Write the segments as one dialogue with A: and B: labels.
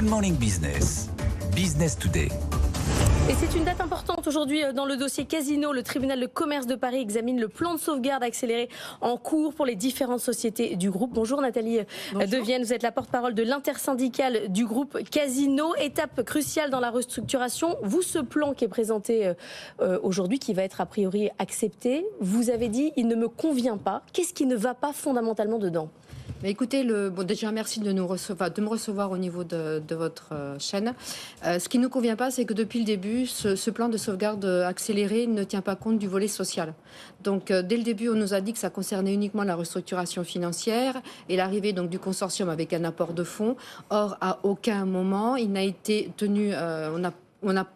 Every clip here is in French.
A: Good Morning Business, Business Today.
B: Et c'est une date importante aujourd'hui dans le dossier Casino. Le tribunal de commerce de Paris examine le plan de sauvegarde accéléré en cours pour les différentes sociétés du groupe. Bonjour Nathalie Devienne, vous êtes la porte-parole de l'intersyndicale du groupe Casino. Étape cruciale dans la restructuration. Vous, ce plan qui est présenté aujourd'hui, qui va être a priori accepté, vous avez dit il ne me convient pas. Qu'est-ce qui ne va pas fondamentalement dedans ?
C: Mais écoutez, déjà merci de me recevoir au niveau de votre chaîne. Ce qui ne nous convient pas, c'est que depuis le début, ce plan de sauvegarde accéléré ne tient pas compte du volet social. Donc dès le début, on nous a dit que ça concernait uniquement la restructuration financière et l'arrivée donc du consortium avec un apport de fonds. Or, à aucun moment, il n'a été tenu, on a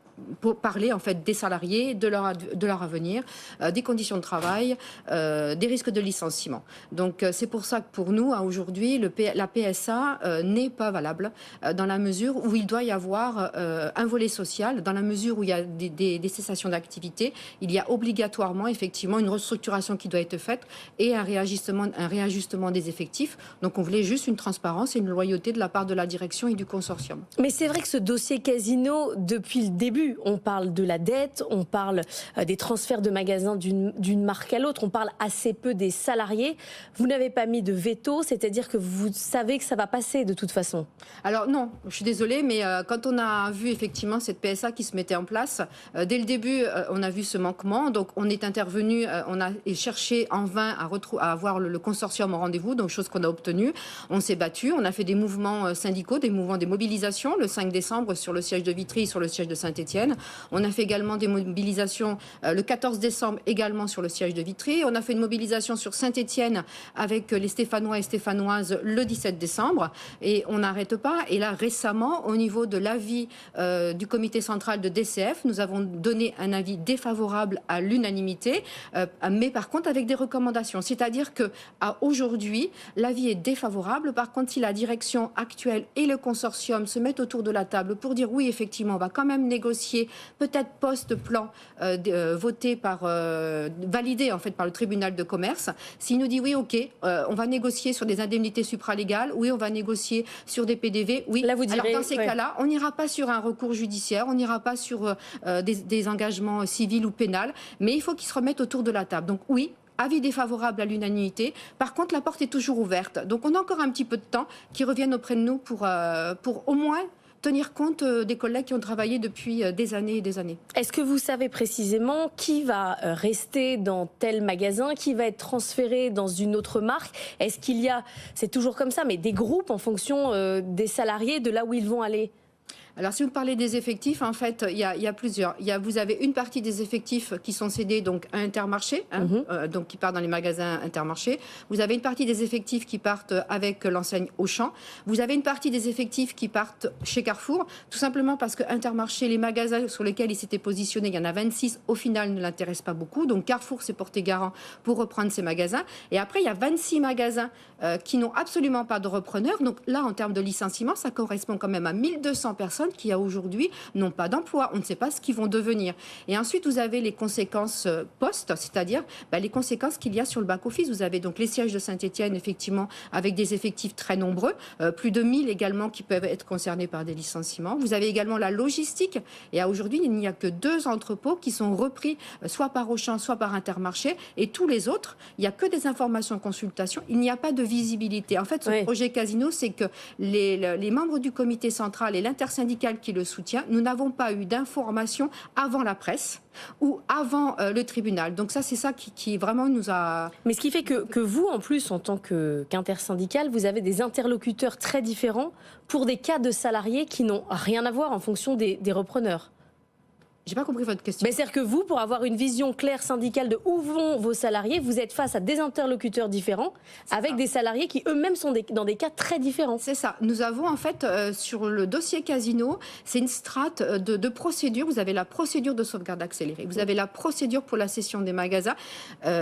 C: pour parler en fait des salariés, de leur avenir, des conditions de travail, des risques de licenciement. Donc c'est pour ça que pour nous, aujourd'hui, la PSA n'est pas valable dans la mesure où il doit y avoir un volet social, dans la mesure où il y a des cessations d'activité, il y a obligatoirement effectivement une restructuration qui doit être faite et un réajustement des effectifs. Donc on voulait juste une transparence et une loyauté de la part de la direction et du consortium.
B: Mais c'est vrai que ce dossier Casino, depuis le début, on parle de la dette, on parle des transferts de magasins d'une marque à l'autre, on parle assez peu des salariés. Vous n'avez pas mis de veto, c'est-à-dire que vous savez que ça va passer de toute façon.
C: Alors non, je suis désolée, mais quand on a vu effectivement cette PSA qui se mettait en place, dès le début, on a vu ce manquement. Donc on est intervenu, on a cherché en vain à avoir le consortium au rendez-vous, donc chose qu'on a obtenue. On s'est battu, on a fait des mouvements syndicaux, des mobilisations le 5 décembre sur le siège de Vitry, sur le siège de Saint-Étienne. On a fait également des mobilisations le 14 décembre également sur le siège de Vitry. On a fait une mobilisation sur Saint-Étienne avec les Stéphanois et Stéphanoises le 17 décembre. Et on n'arrête pas. Et là, récemment, au niveau de l'avis du comité central de DCF, nous avons donné un avis défavorable à l'unanimité, mais par contre avec des recommandations. C'est-à-dire qu'à aujourd'hui, l'avis est défavorable. Par contre, si la direction actuelle et le consortium se mettent autour de la table pour dire oui, effectivement, on va quand même négocier peut-être post-plan validé en fait par le tribunal de commerce. S'il nous dit oui, ok, on va négocier sur des indemnités supralégales, oui, on va négocier sur des PDV, oui.
B: Là, vous direz,
C: alors dans ces cas-là, on n'ira pas sur un recours judiciaire, on n'ira pas sur des engagements civils ou pénals, mais il faut qu'ils se remettent autour de la table. Donc oui, avis défavorable à l'unanimité. Par contre, la porte est toujours ouverte. Donc on a encore un petit peu de temps qui reviennent auprès de nous pour au moins tenir compte des collègues qui ont travaillé depuis des années et des années.
B: Est-ce que vous savez précisément qui va rester dans tel magasin, qui va être transféré dans une autre marque ? Est-ce qu'il y a, c'est toujours comme ça, mais des groupes en fonction des salariés, de là où ils vont aller ?
C: Alors, si vous parlez des effectifs, en fait, il y a plusieurs. Vous avez une partie des effectifs qui sont cédés donc à Intermarché, donc qui partent dans les magasins Intermarché. Vous avez une partie des effectifs qui partent avec l'enseigne Auchan. Vous avez une partie des effectifs qui partent chez Carrefour, tout simplement parce que Intermarché, les magasins sur lesquels il s'était positionné, il y en a 26, au final ne l'intéressent pas beaucoup. Donc Carrefour s'est porté garant pour reprendre ces magasins. Et après, il y a 26 magasins qui n'ont absolument pas de repreneur. Donc là, en termes de licenciement, ça correspond quand même à 1200 personnes qui aujourd'hui n'ont pas d'emploi. On ne sait pas ce qu'ils vont devenir. Et ensuite, vous avez les conséquences post, c'est-à-dire les conséquences qu'il y a sur le back-office. Vous avez donc les sièges de Saint-Étienne, effectivement, avec des effectifs très nombreux, plus de 1000 également qui peuvent être concernés par des licenciements. Vous avez également la logistique. Et aujourd'hui, il n'y a que 2 entrepôts qui sont repris soit par Auchan, soit par Intermarché. Et tous les autres, il n'y a que des informations consultations. Il n'y a pas de visibilité. En fait, ce projet Casino, c'est que les membres du comité central et l'intersyndicale qui le soutient, nous n'avons pas eu d'informations avant la presse ou avant le tribunal. Donc ça, c'est ça qui vraiment nous a...
B: Mais ce qui fait que vous, en plus, en tant qu'intersyndical, vous avez des interlocuteurs très différents pour des cas de salariés qui n'ont rien à voir en fonction des repreneurs.
C: J'ai pas compris votre question.
B: Mais c'est-à-dire que vous, pour avoir une vision claire syndicale de où vont vos salariés, vous êtes face à des interlocuteurs différents, avec des salariés qui eux-mêmes sont dans des cas très différents.
C: C'est ça. Nous avons en fait, sur le dossier Casino, c'est une strate de procédure. Vous avez la procédure de sauvegarde accélérée. Vous avez la procédure pour la cession des magasins.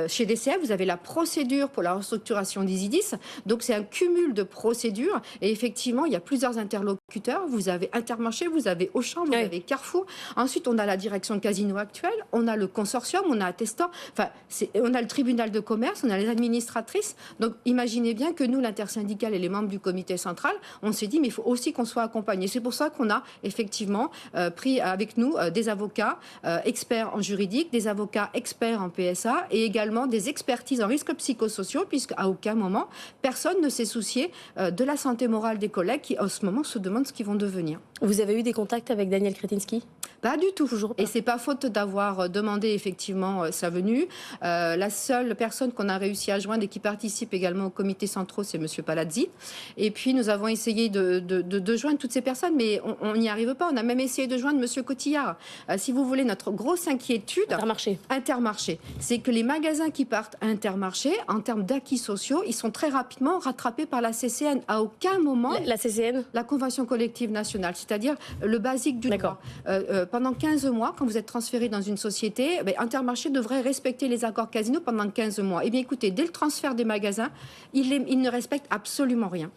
C: Chez DCF, vous avez la procédure pour la restructuration d'Isidis. Donc c'est un cumul de procédures. Et effectivement, il y a plusieurs interlocuteurs interlocuteurs. Vous avez Intermarché, vous avez Auchan, vous avez Carrefour. Ensuite, on a la direction de Casino actuelle, on a le consortium, on a Attestant, enfin, on a le tribunal de commerce, on a les administratrices. Donc, imaginez bien que nous, l'intersyndicale et les membres du comité central, on s'est dit, mais il faut aussi qu'on soit accompagnés. C'est pour ça qu'on a effectivement pris avec nous des avocats experts en juridique, des avocats experts en PSA et également des expertises en risques psychosociaux, puisqu'à aucun moment, personne ne s'est soucié de la santé morale des collègues qui, en ce moment, se demandent ce qu'ils vont devenir.
B: Vous avez eu des contacts avec Daniel Kretinsky ?
C: Pas du tout.
B: Toujours pas.
C: Et c'est pas faute d'avoir demandé effectivement sa venue. La seule personne qu'on a réussi à joindre et qui participe également au comité central, c'est Monsieur Palazzi. Et puis nous avons essayé de joindre toutes ces personnes, mais on n'y arrive pas. On a même essayé de joindre Monsieur Cotillard. Si vous voulez, notre grosse inquiétude, Intermarché, c'est que les magasins qui partent à Intermarché, en termes d'acquis sociaux, ils sont très rapidement rattrapés par la CCN. À aucun moment,
B: la CCN,
C: la Convention collective nationale, c'est-à-dire le basique du droit. Pendant 15 mois, quand vous êtes transféré dans une société, Intermarché devrait respecter les accords Casino pendant 15 mois. Eh bien, écoutez, dès le transfert des magasins, il ne respecte absolument rien.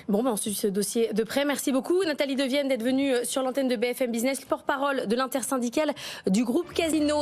B: Bon, on suit ce dossier de près. Merci beaucoup, Nathalie Devienne, d'être venue sur l'antenne de BFM Business, porte-parole de l'intersyndicale du groupe Casino.